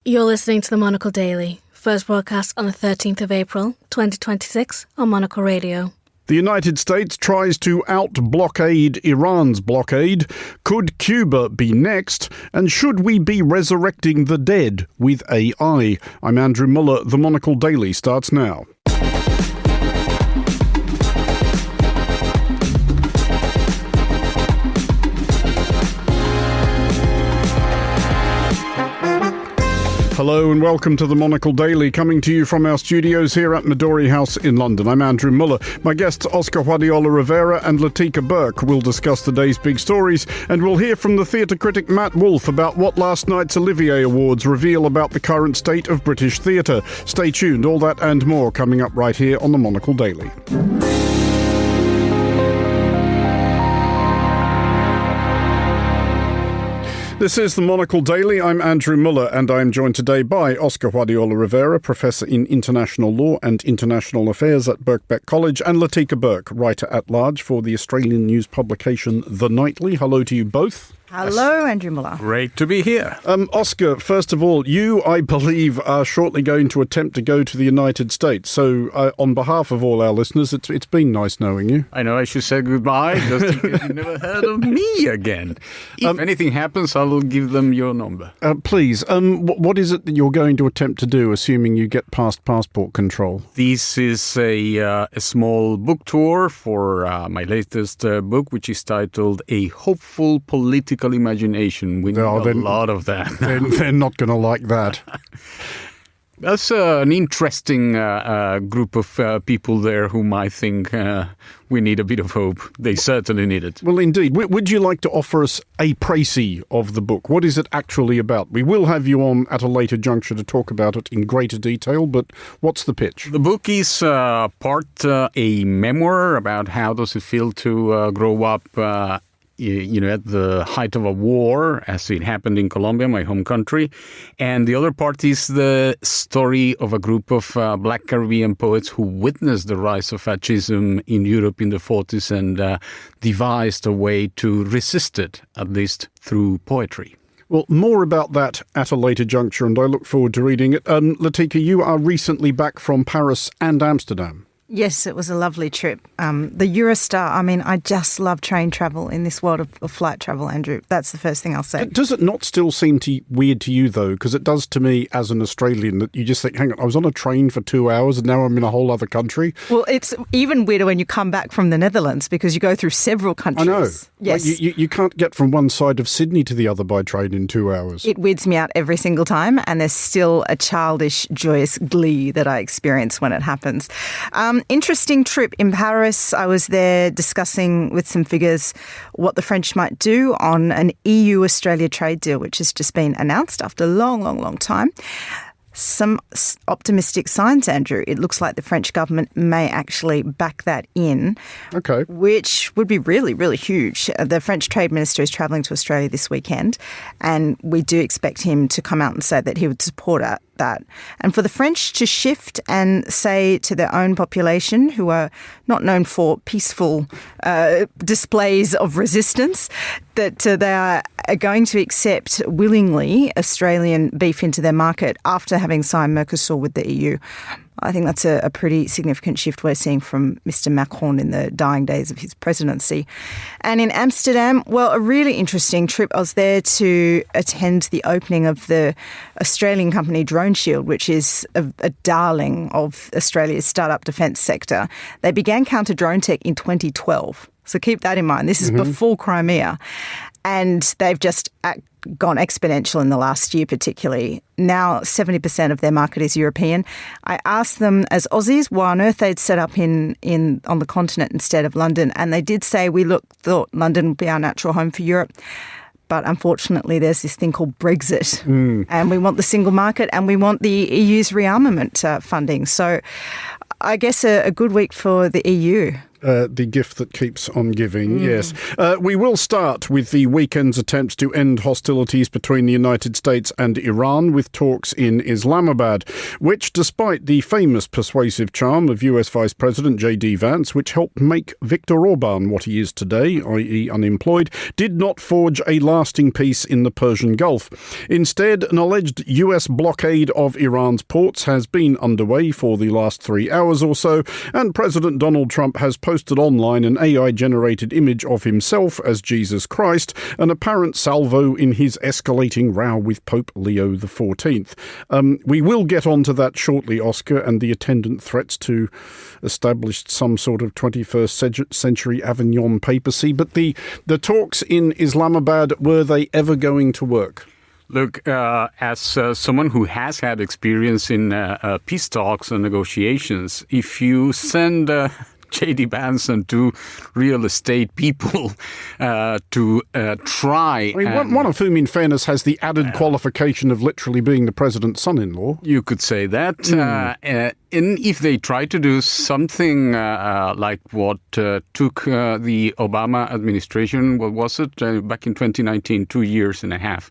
You're listening to the Monocle Daily, first broadcast on the 13th of April, 2026 on Monocle Radio. The United States tries to out-blockade Iran's blockade. Could Cuba be next? And should we be resurrecting the dead with AI? I'm Andrew Muller. The Monocle Daily starts now. Hello and welcome to the Monocle Daily, coming to you from our studios here at Midori House in London. I'm Andrew Muller. My guests Oscar Guardiola Rivera and Latika Burke will discuss the day's big stories, and we'll hear from the theatre critic Matt Wolfe about what last night's Olivier Awards reveal about the current state of British theatre. Stay tuned, all that and more coming up right here on the Monocle Daily. This is the Monocle Daily. I'm Andrew Muller, and I'm joined today by Oscar Guardiola Rivera, Professor in International Law and International Affairs at Birkbeck College, and Latika Burke, Writer-at-Large for the Australian news publication The Nightly. Hello to you both. Hello, Andrew Muller. Great to be here. Oscar, first of all, you, I believe, are shortly going to attempt to go to the United States. So, on behalf of all our listeners, it's been nice knowing you. I know I should say goodbye, just in case you've never heard of me again. If anything happens, I will give them your number. Please, what is it that you're going to attempt to do, assuming you get past passport control? This is a small book tour for my latest book, which is titled A Hopeful Political Imagination. We need a lot of that. They're not going to like that. That's an interesting group of people there whom I think we need a bit of hope. They certainly need it. Well, indeed. Would you like to offer us a précis of the book? What is it actually about? We will have you on at a later juncture to talk about it in greater detail, but what's the pitch? The book is part a memoir about how does it feel to grow up at the height of a war, as it happened in Colombia, my home country. And the other part is the story of a group of Black Caribbean poets who witnessed the rise of fascism in Europe in the 40s and devised a way to resist it, at least through poetry. Well, more about that at a later juncture, and I look forward to reading it. Latika, you are recently back from Paris and Amsterdam. Yes, it was a lovely trip. The Eurostar, I just love train travel in this world of flight travel, Andrew. That's the first thing I'll say. Does it not still seem weird to you, though? Because it does to me as an Australian, that you just think, hang on, I was on a train for 2 hours and now I'm in a whole other country. Well, it's even weirder when you come back from the Netherlands because you go through several countries. I know. Yes. Like you can't get from one side of Sydney to the other by train in 2 hours. It weirds me out every single time, and there's still a childish, joyous glee that I experience when it happens. Interesting trip in Paris. I was there discussing with some figures what the French might do on an EU-Australia trade deal, which has just been announced after a long time. Some optimistic signs, Andrew. It looks like the French government may actually back that in, okay, which would be really, really huge. The French trade minister is travelling to Australia this weekend, and we do expect him to come out and say that he would support that. And for the French to shift and say to their own population, who are not known for peaceful displays of resistance, that they are going to accept willingly Australian beef into their market after having signed Mercosur with the EU. I think that's a pretty significant shift we're seeing from Mr. Macron in the dying days of his presidency. And in Amsterdam, well, a really interesting trip. I was there to attend the opening of the Australian company Drone Shield, which is a darling of Australia's startup defence sector. They began counter-drone tech in 2012. So keep that in mind. This is before Crimea. And they've just gone exponential in the last year particularly. Now 70% of their market is European. I asked them as Aussies why on earth they'd set up on the continent instead of London. And they did say thought London would be our natural home for Europe. But unfortunately, there's this thing called Brexit. And we want the single market and we want the EU's rearmament funding. So I guess a good week for the EU. The gift that keeps on giving, yes. We will start with the weekend's attempts to end hostilities between the United States and Iran with talks in Islamabad, which, despite the famous persuasive charm of US Vice President J.D. Vance, which helped make Viktor Orban what he is today, i.e. unemployed, did not forge a lasting peace in the Persian Gulf. Instead, an alleged US blockade of Iran's ports has been underway for the last 3 hours or so, and President Donald Trump has posted online an AI-generated image of himself as Jesus Christ, an apparent salvo in his escalating row with Pope Leo XIV. We will get onto that shortly, Oscar, and the attendant threats to establish some sort of 21st century Avignon papacy. But the talks in Islamabad, were they ever going to work? Look, as someone who has had experience in peace talks and negotiations, if you send J.D. Vance and two real estate people to try. I mean, one of whom, in fairness, has the added qualification of literally being the president's son-in-law. You could say that. And if they try to do something like what took the Obama administration, what was it, back in 2019, 2 years and a half,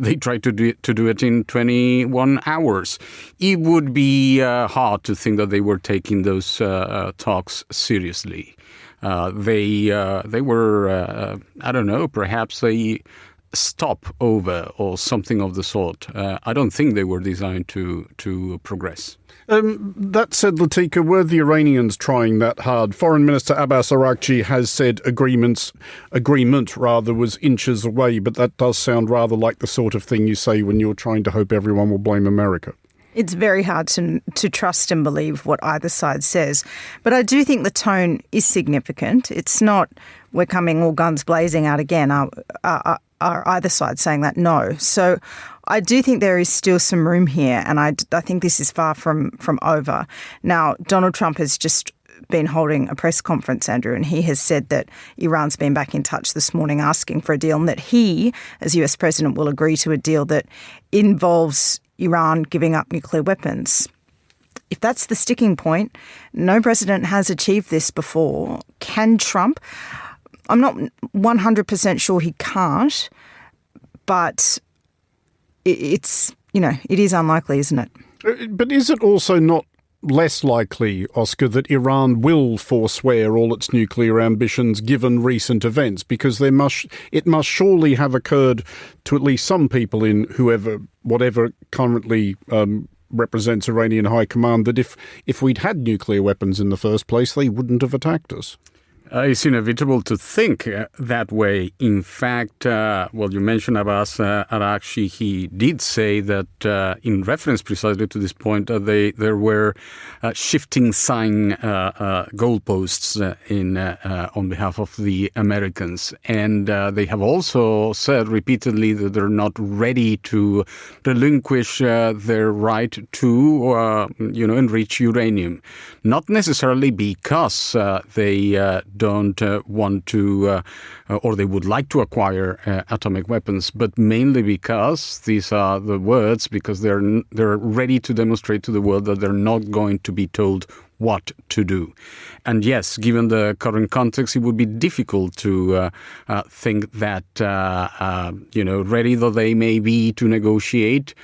they tried to do it in 21 hours. It would be hard to think that they were taking those talks seriously. They were, I don't know, perhaps a stopover or something of the sort. I don't think they were designed to progress. That said, Latika, were the Iranians trying that hard? Foreign Minister Abbas Araghchi has said agreement was inches away, but that does sound rather like the sort of thing you say when you're trying to hope everyone will blame America. It's very hard to trust and believe what either side says. But I do think the tone is significant. It's not we're coming all guns blazing out again. Are either side saying that? No. So I do think there is still some room here, and I think this is far from over. Now, Donald Trump has just been holding a press conference, Andrew, and he has said that Iran's been back in touch this morning asking for a deal, and that he, as US president, will agree to a deal that involves Iran giving up nuclear weapons. If that's the sticking point, no president has achieved this before. Can Trump? I'm not 100% sure he can't, but it is unlikely, isn't it? But is it also not less likely, Oscar, that Iran will forswear all its nuclear ambitions given recent events? Because it must surely have occurred to at least some people in whatever currently represents Iranian high command, that if we'd had nuclear weapons in the first place, they wouldn't have attacked us. It's inevitable to think that way. In fact, you mentioned Abbas Araghchi. He did say that in reference precisely to this point, there were shifting sign goalposts on behalf of the Americans. And they have also said repeatedly that they're not ready to relinquish their right to, enrich uranium. Not necessarily because they don't want to or they would like to acquire atomic weapons, but mainly because these are the words, because they're ready to demonstrate to the world that they're not going to be told what to do. And yes, given the current context, it would be difficult to think that, ready though they may be to negotiate,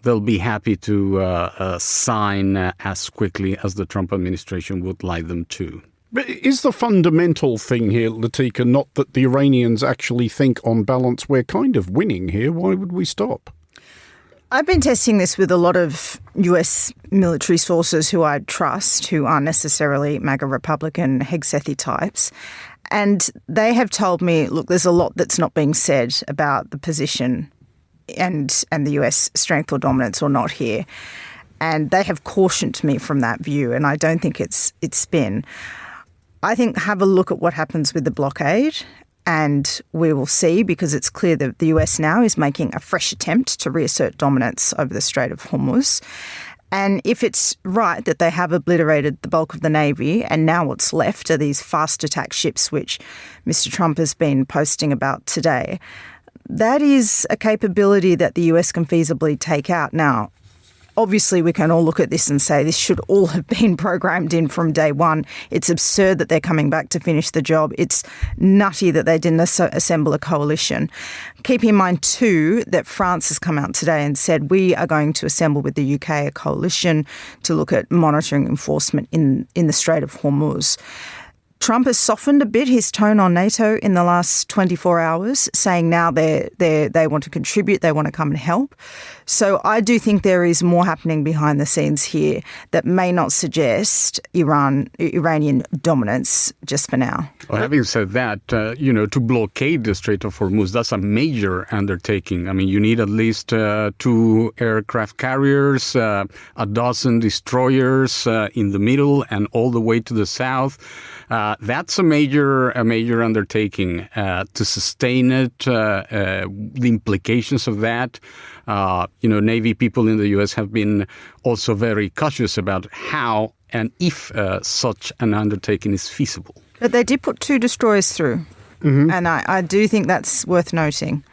they'll be happy to sign as quickly as the Trump administration would like them to. But is the fundamental thing here, Latika, not that the Iranians actually think on balance we're kind of winning here? Why would we stop? I've been testing this with a lot of US military sources who I trust, who aren't necessarily MAGA Republican Hegseth types. And they have told me, look, there's a lot that's not being said about the position and the US strength or dominance or not here. And they have cautioned me from that view, and I don't think it's spin. I think have a look at what happens with the blockade, and we will see, because it's clear that the US now is making a fresh attempt to reassert dominance over the Strait of Hormuz. And if it's right that they have obliterated the bulk of the Navy and now what's left are these fast attack ships, which Mr. Trump has been posting about today, that is a capability that the US can feasibly take out. Now, obviously we can all look at this and say this should all have been programmed in from day one. It's absurd that they're coming back to finish the job. It's nutty that they didn't assemble a coalition. Keep in mind too that France has come out today and said we are going to assemble with the UK a coalition to look at monitoring enforcement in the Strait of Hormuz. Trump has softened a bit his tone on NATO in the last 24 hours, saying now they want to contribute, they want to come and help. So I do think there is more happening behind the scenes here that may not suggest Iranian dominance just for now. Well, having said that, to blockade the Strait of Hormuz, that's a major undertaking. I mean, you need at least 2 aircraft carriers, a dozen destroyers in the middle and all the way to the south. That's a major undertaking to sustain it. The implications of that, Navy people in the U.S. have been also very cautious about how and if such an undertaking is feasible. But they did put 2 destroyers through, and I do think that's worth noting.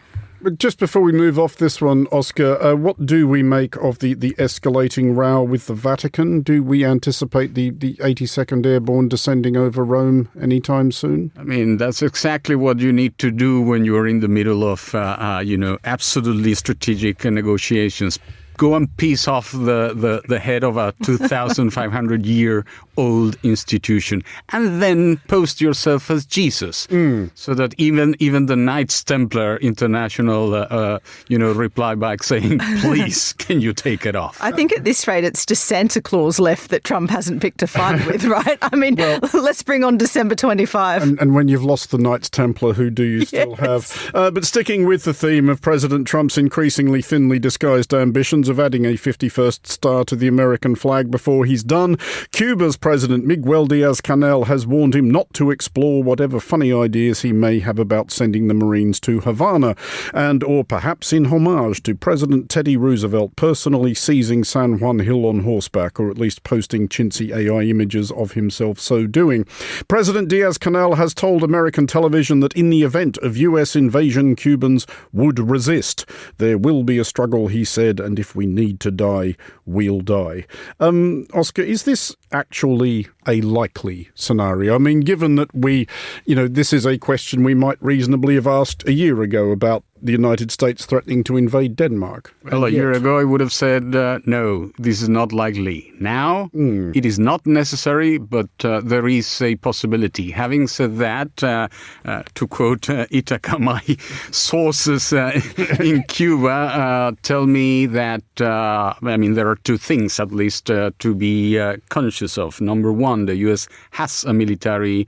But just before we move off this one, Oscar, what do we make of the escalating row with the Vatican? Do we anticipate the 82nd Airborne descending over Rome anytime soon? I mean, that's exactly what you need to do when you're in the middle of, absolutely strategic negotiations. Go and piece off the head of a 2,500-year-old institution, and then post yourself as Jesus, so that even the Knights Templar International, reply back saying, "Please, can you take it off?" I think at this rate, it's just Santa Claus left that Trump hasn't picked a fight with, right? I mean, let's bring on December 25. And when you've lost the Knights Templar, who do you still have? But sticking with the theme of President Trump's increasingly thinly disguised ambitions of adding a 51st star to the American flag before he's done, Cuba's President Miguel Diaz-Canel has warned him not to explore whatever funny ideas he may have about sending the Marines to Havana, or perhaps in homage to President Teddy Roosevelt personally seizing San Juan Hill on horseback, or at least posting chintzy AI images of himself so doing. President Diaz-Canel has told American television that in the event of US invasion, Cubans would resist. There will be a struggle, he said, and if we need to die, we'll die. Oscar, is this actually a likely scenario? I mean, given that this is a question we might reasonably have asked a year ago about the United States threatening to invade Denmark. Well, a year ago I would have said, no, this is not likely. Now, it is not necessary, but there is a possibility. Having said that, to quote Ithaca, my sources in Cuba tell me that, there are 2 things at least to be conscious of. Number one, the U.S. has a military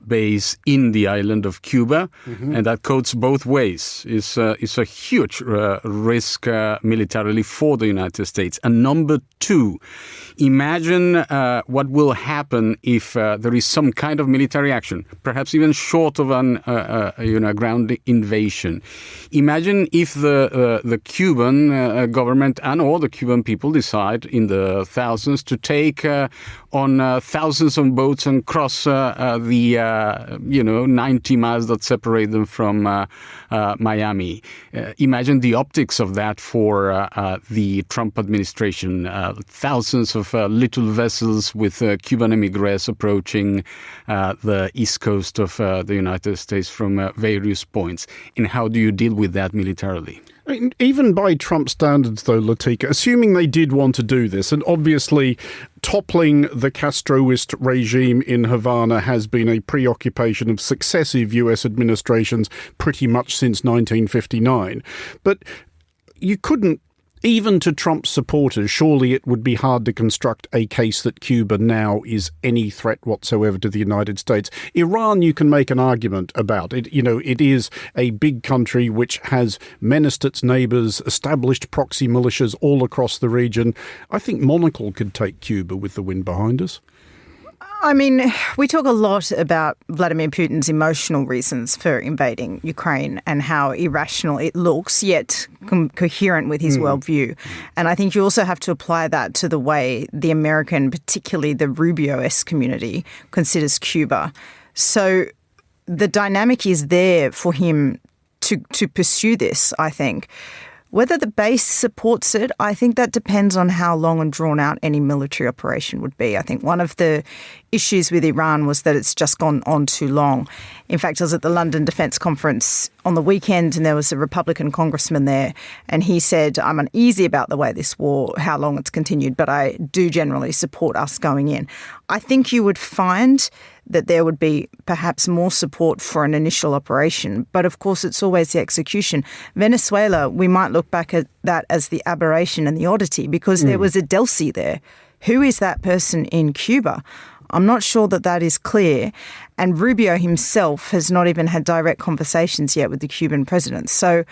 base in the island of Cuba, and that goes both ways. Is a huge risk militarily for the United States. And number 2, imagine what will happen if there is some kind of military action, perhaps even short of a ground invasion. Imagine if the Cuban government and all the Cuban people decide in the thousands to take on thousands of boats and cross the 90 miles that separate them from Miami. Imagine the optics of that for the Trump administration. Thousands of little vessels with Cuban emigres approaching the east coast of the United States from various points. And how do you deal with that militarily? I mean, even by Trump standards, though, Latika, assuming they did want to do this, and obviously toppling the Castroist regime in Havana has been a preoccupation of successive US administrations pretty much since 1959. But you couldn't, even to Trump's supporters, surely it would be hard to construct a case that Cuba now is any threat whatsoever to the United States. Iran, you can make an argument about it. It is a big country which has menaced its neighbours, established proxy militias all across the region. I think Monocle could take Cuba with the wind behind us. I mean, we talk a lot about Vladimir Putin's emotional reasons for invading Ukraine and how irrational it looks, yet coherent with his worldview. And I think you also have to apply that to the way the American, particularly the Rubio-esque community, considers Cuba. So the dynamic is there for him to pursue this, I think. Whether the base supports it, I think that depends on how long and drawn out any military operation would be. I think one of the issues with Iran was that it's just gone on too long. In fact, I was at the London Defence Conference on the weekend and there was a Republican congressman there and he said, I'm uneasy about the way this war, how long it's continued, but I do generally support us going in. I think you would find that there would be perhaps more support for an initial operation. But of course, it's always the execution. Venezuela, we might look back at that as the aberration and the oddity because there was a Delcy there. Who is that person in Cuba? I'm not sure that that is clear. And Rubio himself has not even had direct conversations yet with the Cuban president. So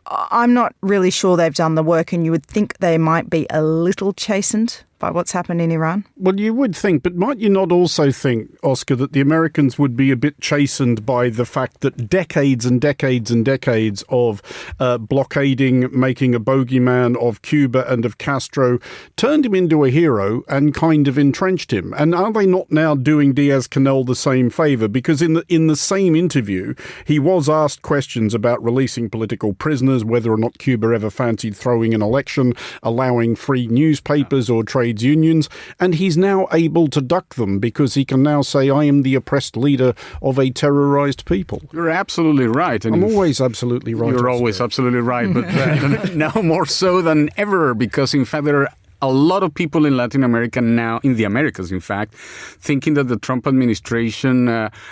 I'm not really sure they've done the work, and you would think they might be a little chastened by what's happened in Iran. Well, you would think, but might you not also think, Oscar, that the Americans would be a bit chastened by the fact that decades and decades and decades of blockading, making a bogeyman of Cuba and of Castro turned him into a hero and kind of entrenched him? And are they not now doing Diaz-Canel the same favour? Because in the same interview, he was asked questions about releasing political prisoners, whether or not Cuba ever fancied throwing an election, allowing free newspapers or trade unions, and he's now able to duck them because he can now say, I am the oppressed leader of a terrorized people. You're absolutely right. And I'm always absolutely right. You're always absolutely right, but now more so than ever, because in fact there are a lot of people in Latin America now, in the Americas, in fact, thinking that the Trump administration,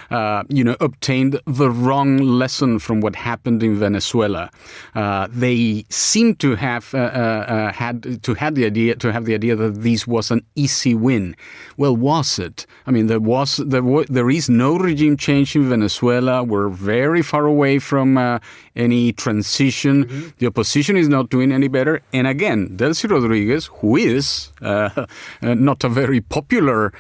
obtained the wrong lesson from what happened in Venezuela. They seem to have had the idea that this was an easy win. Well, was it? I mean, there is no regime change in Venezuela. We're very far away from any transition. Mm-hmm. The opposition is not doing any better. And again, Delcy Rodriguez, who is not a very popular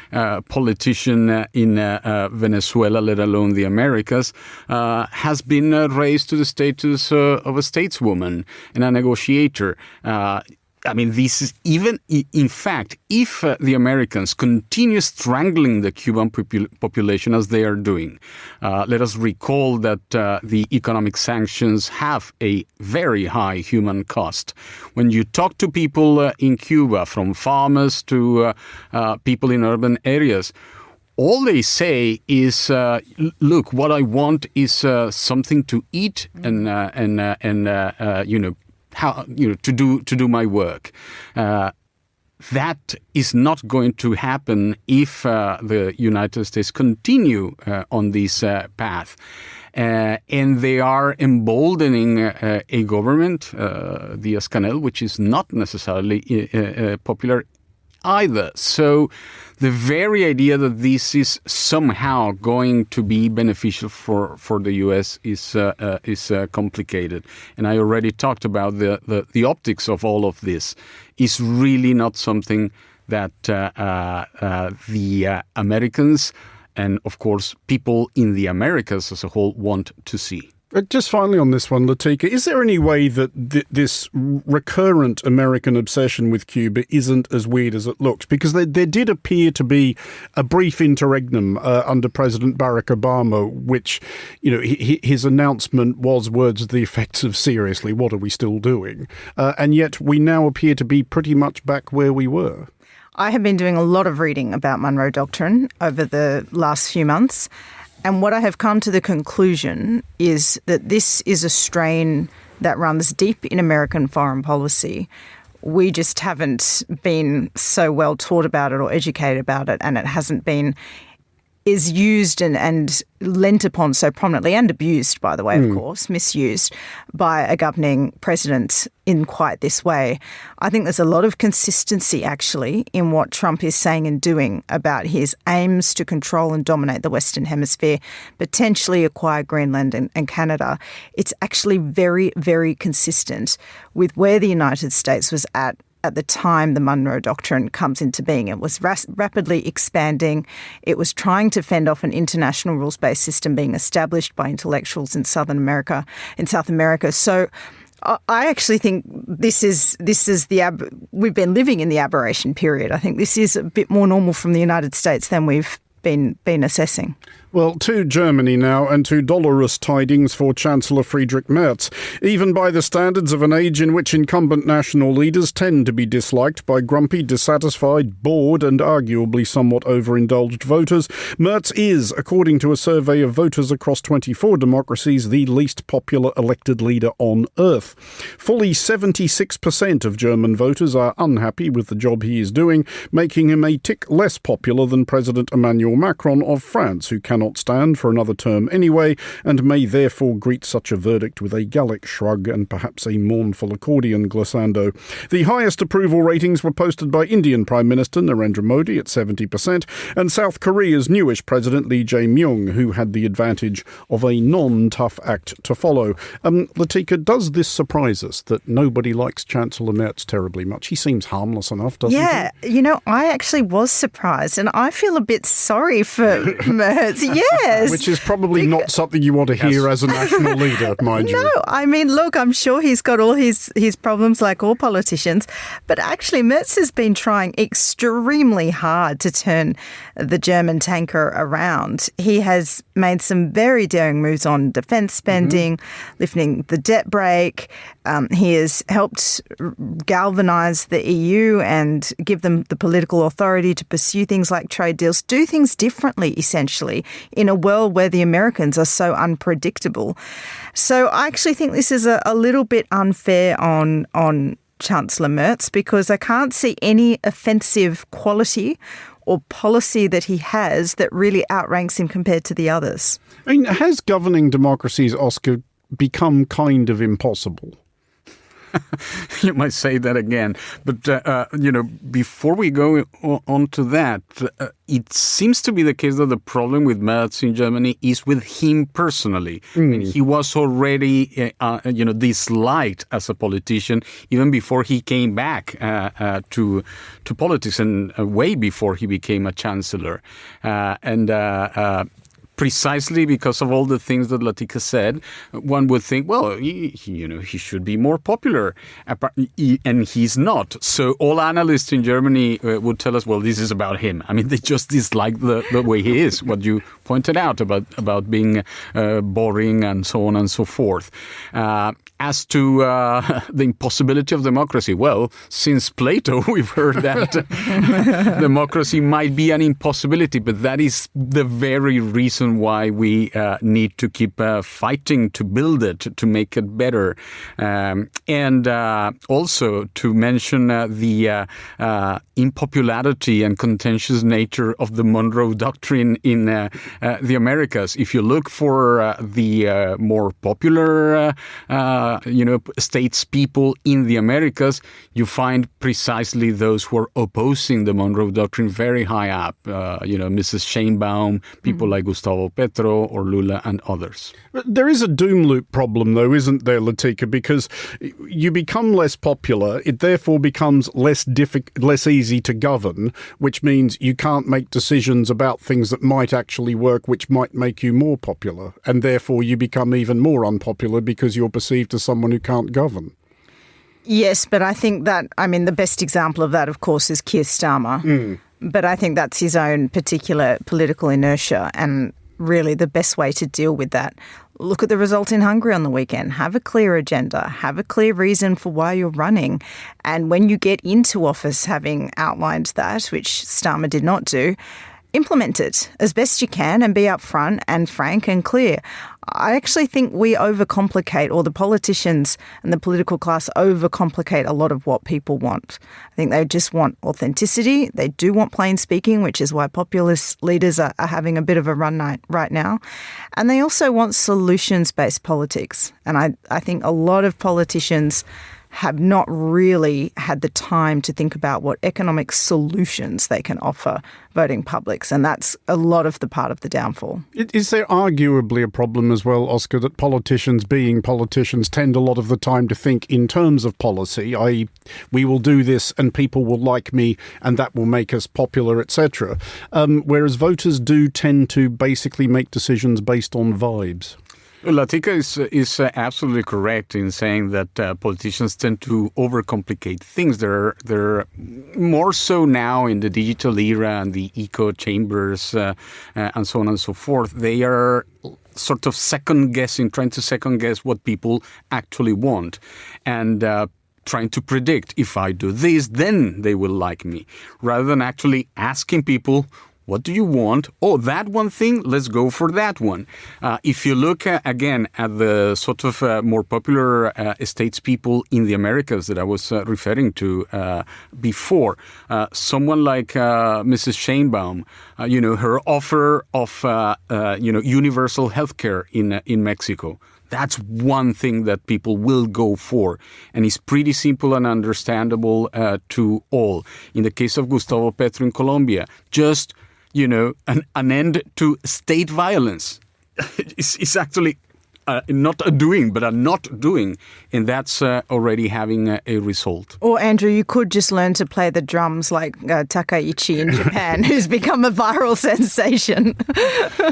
politician in Venezuela, let alone the Americas, has been raised to the status of a stateswoman and a negotiator. I mean, this is even, in fact, if the Americans continue strangling the Cuban population as they are doing, let us recall that the economic sanctions have a very high human cost. When you talk to people in Cuba, from farmers to people in urban areas, all they say is, look, what I want is something to eat and to do my work. That is not going to happen if the United States continue on this path. And they are emboldening a government, Diaz-Canel, which is not necessarily popular either. So the very idea that this is somehow going to be beneficial for the U.S. is complicated. And I already talked about the optics of all of this. Is really not something that the Americans and, of course, people in the Americas as a whole want to see. Just finally on this one, Latika, is there any way that this recurrent American obsession with Cuba isn't as weird as it looks? Because there did appear to be a brief interregnum under President Barack Obama, which, his announcement was words to the effects of, seriously, what are we still doing? And yet we now appear to be pretty much back where we were. I have been doing a lot of reading about Monroe Doctrine over the last few months. And what I have come to the conclusion is that this is a strain that runs deep in American foreign policy. We just haven't been so well taught about it or educated about it, and it hasn't been is used and lent upon so prominently, and abused, by the way, of course, misused by a governing president in quite this way. I think there's a lot of consistency, actually, in what Trump is saying and doing about his aims to control and dominate the Western Hemisphere, potentially acquire Greenland and Canada. It's actually very, very consistent with where the United States was at the time the Monroe Doctrine comes into being. It was rapidly expanding. It was trying to fend off an international rules-based system being established by intellectuals in South America. So I actually think this is we've been living in the aberration period. I think this is a bit more normal from the United States than we've been assessing. Well, to Germany now, and to dolorous tidings for Chancellor Friedrich Merz. Even by the standards of an age in which incumbent national leaders tend to be disliked by grumpy, dissatisfied, bored and arguably somewhat overindulged voters, Merz is, according to a survey of voters across 24 democracies, the least popular elected leader on earth. Fully 76% of German voters are unhappy with the job he is doing, making him a tick less popular than President Emmanuel Macron of France, who cannot stand for another term anyway, and may therefore greet such a verdict with a Gallic shrug and perhaps a mournful accordion glissando. The highest approval ratings were posted by Indian Prime Minister Narendra Modi at 70%, and South Korea's newish President Lee Jae-myung, who had the advantage of a non-tough act to follow. Latika, does this surprise us that nobody likes Chancellor Merz terribly much? He seems harmless enough, doesn't he? Yeah, I actually was surprised, and I feel a bit sorry for Merz. Yes. Which is probably not something you want to hear as a national leader, mind you. No, I mean, look, I'm sure he's got all his problems like all politicians, but actually Merz has been trying extremely hard to turn the German tanker around. He has made some very daring moves on defence spending, lifting the debt brake. He has helped galvanise the EU and give them the political authority to pursue things like trade deals, do things differently, essentially, in a world where the Americans are so unpredictable. So I actually think this is a little bit unfair on Chancellor Merz, because I can't see any offensive quality or policy that he has that really outranks him compared to the others. I mean, has governing democracies, Oscar, become kind of impossible? You might say that again. But, before we go on to that, it seems to be the case that the problem with Merz in Germany is with him personally. I mean, he was already, disliked as a politician even before he came back to politics, and way before he became a chancellor. Precisely because of all the things that Latika said, one would think, well, he should be more popular, and he's not. So all analysts in Germany would tell us, well, this is about him. I mean, they just dislike the way he is, what you pointed out about being boring and so on and so forth. As to the impossibility of democracy, well, since Plato, we've heard that democracy might be an impossibility, but that is the very reason why we need to keep fighting to build it, to make it better. And also to mention the unpopularity and contentious nature of the Monroe Doctrine in the Americas. If you look for the more popular statespeople in the Americas, you find precisely those who are opposing the Monroe Doctrine very high up. Mrs. Sheinbaum, people like Gustavo Petro or Lula and others. There is a doom loop problem, though, isn't there, Latika? Because you become less popular, it therefore becomes less easy to govern, which means you can't make decisions about things that might actually work, which might make you more popular. And therefore you become even more unpopular because you're perceived as someone who can't govern. Yes, but I think that, the best example of that, of course, is Keir Starmer. But I think that's his own particular political inertia, and really the best way to deal with that. Look at the result in Hungary on the weekend. Have a clear agenda. Have a clear reason for why you're running. And when you get into office, having outlined that, which Starmer did not do, implement it as best you can and be upfront and frank and clear. I actually think we overcomplicate, or the politicians and the political class overcomplicate a lot of what people want. I think they just want authenticity. They do want plain speaking, which is why populist leaders are having a bit of a run right now. And they also want solutions-based politics. And I think a lot of politicians have not really had the time to think about what economic solutions they can offer voting publics. And that's a lot of the part of the downfall. Is there arguably a problem as well, Oscar, that politicians, being politicians, tend a lot of the time to think in terms of policy, i.e. we will do this and people will like me and that will make us popular, etc., whereas voters do tend to basically make decisions based on vibes? Latika is absolutely correct in saying that politicians tend to overcomplicate things. They're more so now in the digital era and the echo chambers and so on and so forth. They are sort of trying to second guess what people actually want, and trying to predict, if I do this, then they will like me, rather than actually asking people, what do you want? Oh, that one thing, let's go for that one. If you look, again, at the sort of more popular statespeople in the Americas that I was referring to before, someone like Mrs. Sheinbaum, her offer of, universal healthcare in Mexico. That's one thing that people will go for, and it's pretty simple and understandable to all. In the case of Gustavo Petro in Colombia, just an end to state violence. It's actually not a doing, but a not doing, and that's already having a result. Or, Andrew, you could just learn to play the drums like Takaichi in Japan, who's become a viral sensation.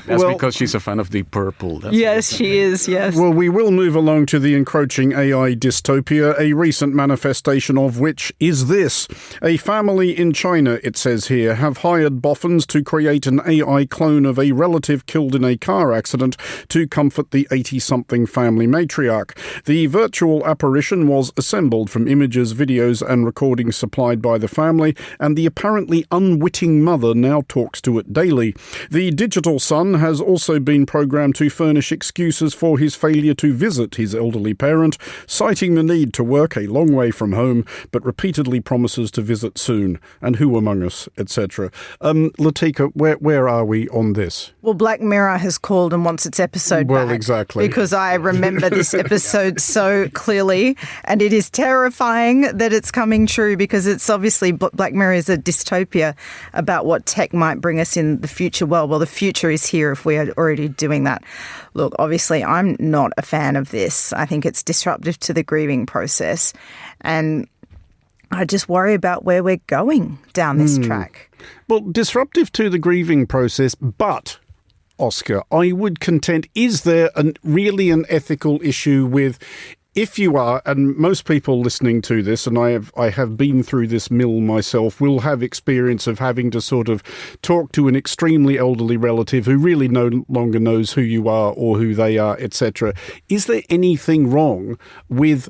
That's because she's a fan of Deep Purple. Yes, she is, yes. Well, we will move along to the encroaching AI dystopia, a recent manifestation of which is this. A family in China, it says here, have hired boffins to create an AI clone of a relative killed in a car accident to comfort the 80-something family matriarch. The virtual apparition was assembled from images, videos and recordings supplied by the family, and the apparently unwitting mother now talks to it daily. The digital son has also been programmed to furnish excuses for his failure to visit his elderly parent, citing the need to work a long way from home, but repeatedly promises to visit soon, and who among us, etc. Latika, where are we on this? Well, Black Mirror has called and wants its episode back. Well, exactly. Because I remember this episode so clearly, and it is terrifying that it's coming true, because it's obviously Black Mirror is a dystopia about what tech might bring us in the future. Well, the future is here if we are already doing that. Look, obviously, I'm not a fan of this. I think it's disruptive to the grieving process, and I just worry about where we're going down this track. Well, disruptive to the grieving process, but Oscar, I would contend, is there really an ethical issue with, if you are, and most people listening to this, and I have been through this mill myself, will have experience of having to sort of talk to an extremely elderly relative who really no longer knows who you are or who they are, etc. Is there anything wrong with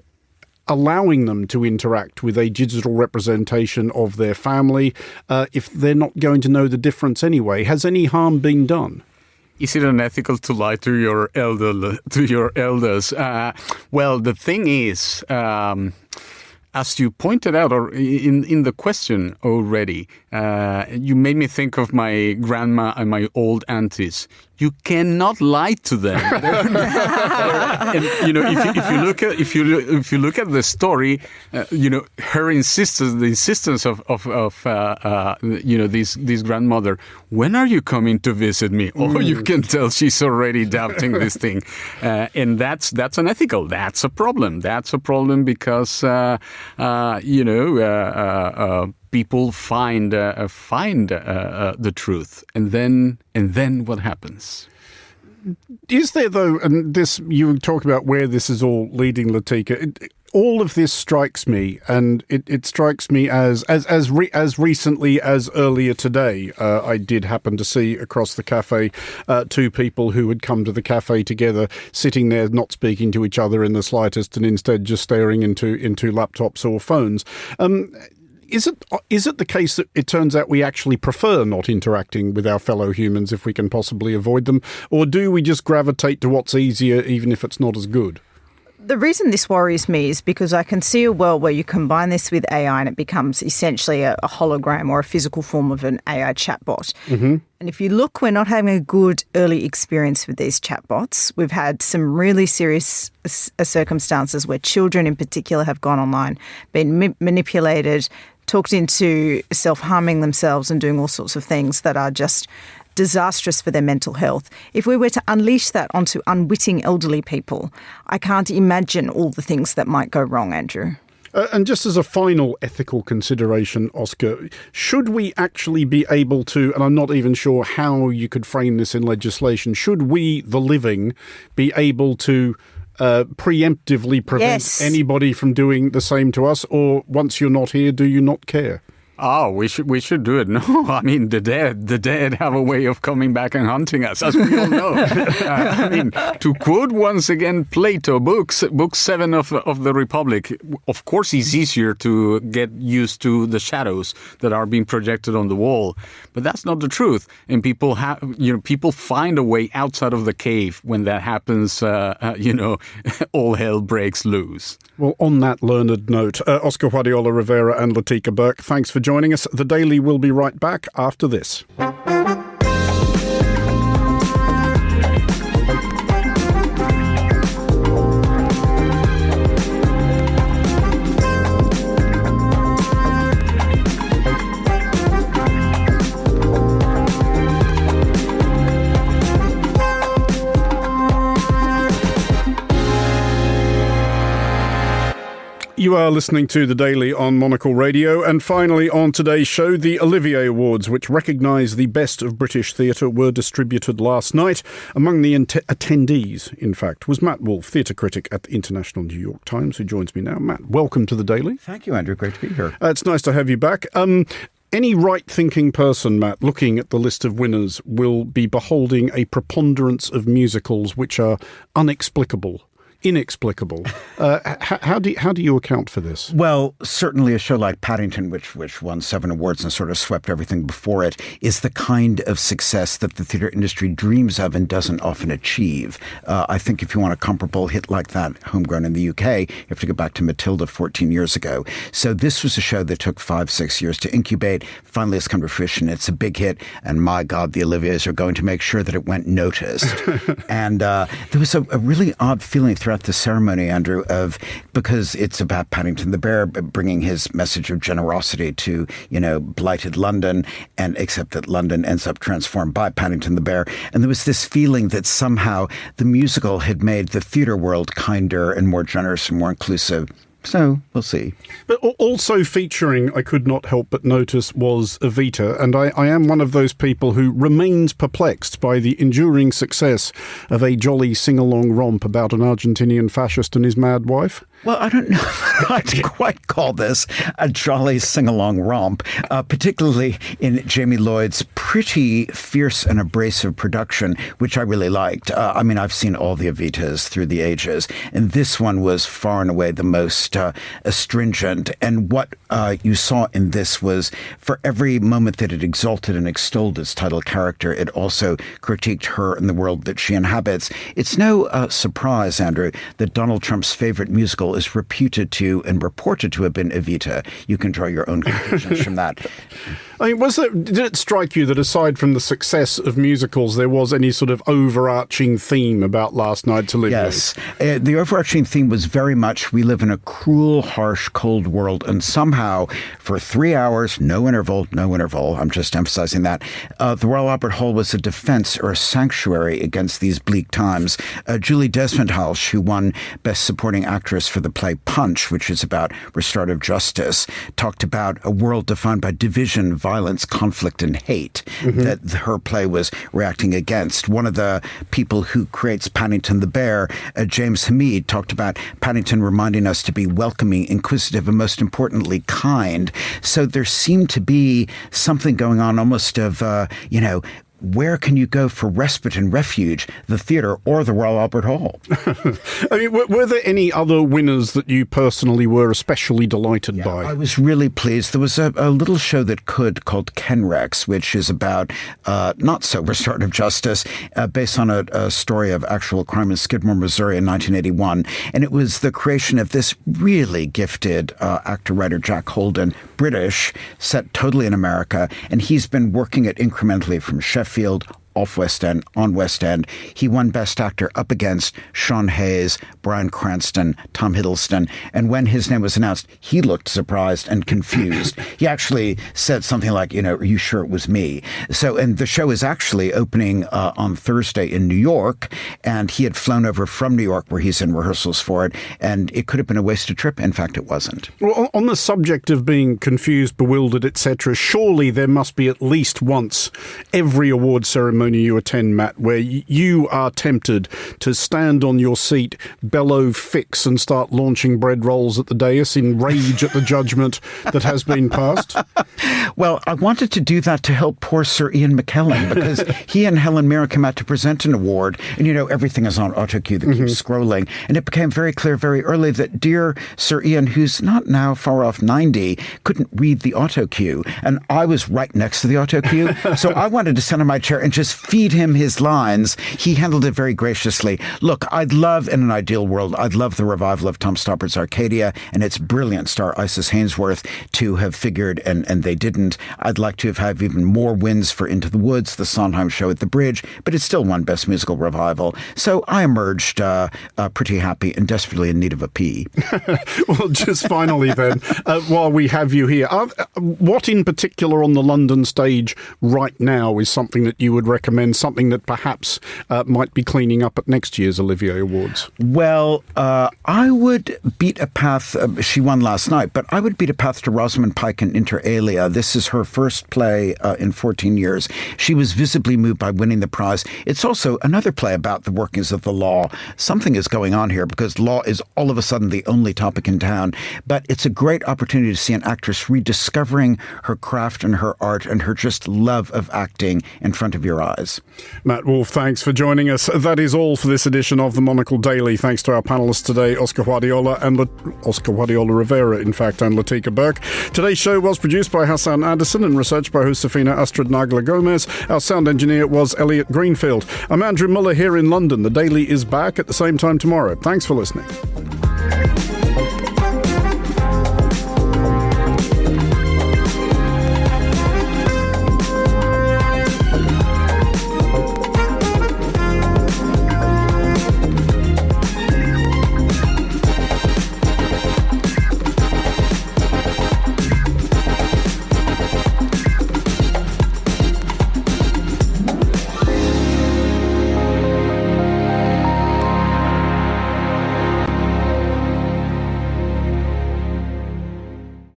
allowing them to interact with a digital representation of their family if they're not going to know the difference anyway? Has any harm been done? Is it unethical to lie to your elders? Well, the thing is, as you pointed out, or in the question already, you made me think of my grandma and my old aunties. You cannot lie to them. And, if you look at the story, her insistence, the insistence of this grandmother. When are you coming to visit me? Oh, you can tell she's already doubting this thing, and that's unethical. That's a problem. That's a problem because people find the truth, and then what happens? Is there, though, and this, you talk about where this is all leading, Latika, all of this strikes me, and it strikes me as recently as earlier today. I did happen to see across the cafe two people who had come to the cafe together, sitting there not speaking to each other in the slightest, and instead just staring into laptops or phones. Is it the case that it turns out we actually prefer not interacting with our fellow humans if we can possibly avoid them? Or do we just gravitate to what's easier even if it's not as good? The reason this worries me is because I can see a world where you combine this with AI and it becomes essentially a hologram or a physical form of an AI chatbot. Mm-hmm. And if you look, we're not having a good early experience with these chatbots. We've had some really serious circumstances where children in particular have gone online, been manipulated, talked into self-harming themselves and doing all sorts of things that are just disastrous for their mental health. If we were to unleash that onto unwitting elderly people, I can't imagine all the things that might go wrong, Andrew. And just as a final ethical consideration, Oscar, should we actually be able to, and I'm not even sure how you could frame this in legislation, should we, the living, be able to preemptively prevent anybody from doing the same to us? Or once you're not here, do you not care? Oh, we should do it. No, I mean, the dead have a way of coming back and hunting us, as we all know. I mean, to quote once again Plato, book 7 of the Republic, of course it's easier to get used to the shadows that are being projected on the wall, but that's not the truth. And people find a way outside of the cave when that happens. All hell breaks loose. Well, on that learned note, Oscar Guardiola Rivera and Latika Burke, thanks for joining us. The Daily will be right back after this. You are listening to The Daily on Monocle Radio. And finally, on today's show, the Olivier Awards, which recognise the best of British theatre, were distributed last night. Among the attendees, in fact, was Matt Wolfe, theatre critic at the International New York Times, who joins me now. Matt, welcome to The Daily. Thank you, Andrew. Great to be here. It's nice to have you back. Any right-thinking person, Matt, looking at the list of winners, will be beholding a preponderance of musicals which are inexplicable. How do you account for this? Well, certainly a show like Paddington, which won 7 awards and sort of swept everything before it, is the kind of success that the theatre industry dreams of and doesn't often achieve. I think if you want a comparable hit like that, homegrown in the UK, you have to go back to Matilda 14 years ago. So this was a show that took 5-6 years to incubate. Finally, it's come to fruition. It's a big hit. And my God, the Oliviers are going to make sure that it went noticed. And there was a really odd feeling throughout the ceremony, Andrew, because it's about Paddington the Bear bringing his message of generosity to, blighted London, and except that London ends up transformed by Paddington the Bear. And there was this feeling that somehow the musical had made the theatre world kinder and more generous and more inclusive. So we'll see. But also featuring, I could not help but notice, was Evita. And I am one of those people who remains perplexed by the enduring success of a jolly sing-along romp about an Argentinian fascist and his mad wife. Well, I don't know if I'd quite call this a jolly sing-along romp, particularly in Jamie Lloyd's pretty fierce and abrasive production, which I really liked. I've seen all the Evitas through the ages, and this one was far and away the most astringent. And what you saw in this was, for every moment that it exalted and extolled its title character, it also critiqued her and the world that she inhabits. It's no surprise, Andrew, that Donald Trump's favorite musical is reputed to and reported to have been Evita. You can draw your own conclusions from that. I mean, did it strike you that aside from the success of musicals, there was any sort of overarching theme about last night's Olivier? Yes. The overarching theme was very much, we live in a cruel, harsh, cold world, and somehow for 3 hours, no interval, I'm just emphasizing that, the Royal Albert Hall was a defense or a sanctuary against these bleak times. Julie Desmond-Halsh, who won Best Supporting Actress for the play Punch, which is about restorative justice, talked about a world defined by division, violence, conflict, and hate that her play was reacting against. One of the people who creates Paddington the Bear, James Hamid, talked about Paddington reminding us to be welcoming, inquisitive, and most importantly, kind. So there seemed to be something going on almost of, where can you go for respite and refuge, the theatre or the Royal Albert Hall? I mean, were there any other winners that you personally were especially delighted by? I was really pleased. There was a little show that called Kenrex, which is about not so restorative justice, based on a story of actual crime in Skidmore, Missouri in 1981. And it was the creation of this really gifted actor-writer, Jack Holden, British, set totally in America. And he's been working it incrementally from Sheffield off West End, on West End. He won Best Actor up against Sean Hayes, Bryan Cranston, Tom Hiddleston. And when his name was announced, he looked surprised and confused. He actually said something like, are you sure it was me? So, and the show is actually opening on Thursday in New York. And he had flown over from New York where he's in rehearsals for it. And it could have been a wasted trip. In fact, it wasn't. Well, on the subject of being confused, bewildered, etc., surely there must be at least once every award ceremony you attend, Matt, where you are tempted to stand on your seat, bellow, fix, and start launching bread rolls at the dais in rage at the judgment that has been passed. Well, I wanted to do that to help poor Sir Ian McKellen, because he and Helen Mirren came out to present an award, and everything is on auto cue that keeps scrolling, and it became very clear very early that dear Sir Ian, who's not now far off 90, couldn't read the auto cue, and I was right next to the auto cue, so I wanted to sit in my chair and just feed him his lines. He handled it very graciously. Look, I'd love, in an ideal world, I'd love the revival of Tom Stoppard's Arcadia and its brilliant star Isis Hainsworth to have figured, and they didn't. I'd like to have had even more wins for Into the Woods, the Sondheim Show at the Bridge, but it still won Best Musical Revival. So I emerged pretty happy and desperately in need of a pee. Well, just finally then, while we have you here, what in particular on the London stage right now is something that you would recommend, something that perhaps might be cleaning up at next year's Olivier Awards? Well, I would beat a path. She won last night, but I would beat a path to Rosamund Pike in Inter Alia. This is her first play in 14 years. She was visibly moved by winning the prize. It's also another play about the workings of the law. Something is going on here because law is all of a sudden the only topic in town. But it's a great opportunity to see an actress rediscovering her craft and her art and her just love of acting in front of your eyes. Matt Wolfe, thanks for joining us. That is all for this edition of the Monocle Daily. Thanks to our panellists today, Oscar Guardiola Rivera, in fact, and Latika Burke. Today's show was produced by Hassan Anderson and researched by Josefina Astrid-Nagler-Gomez. Our sound engineer was Elliot Greenfield. I'm Andrew Muller here in London. The Daily is back at the same time tomorrow. Thanks for listening.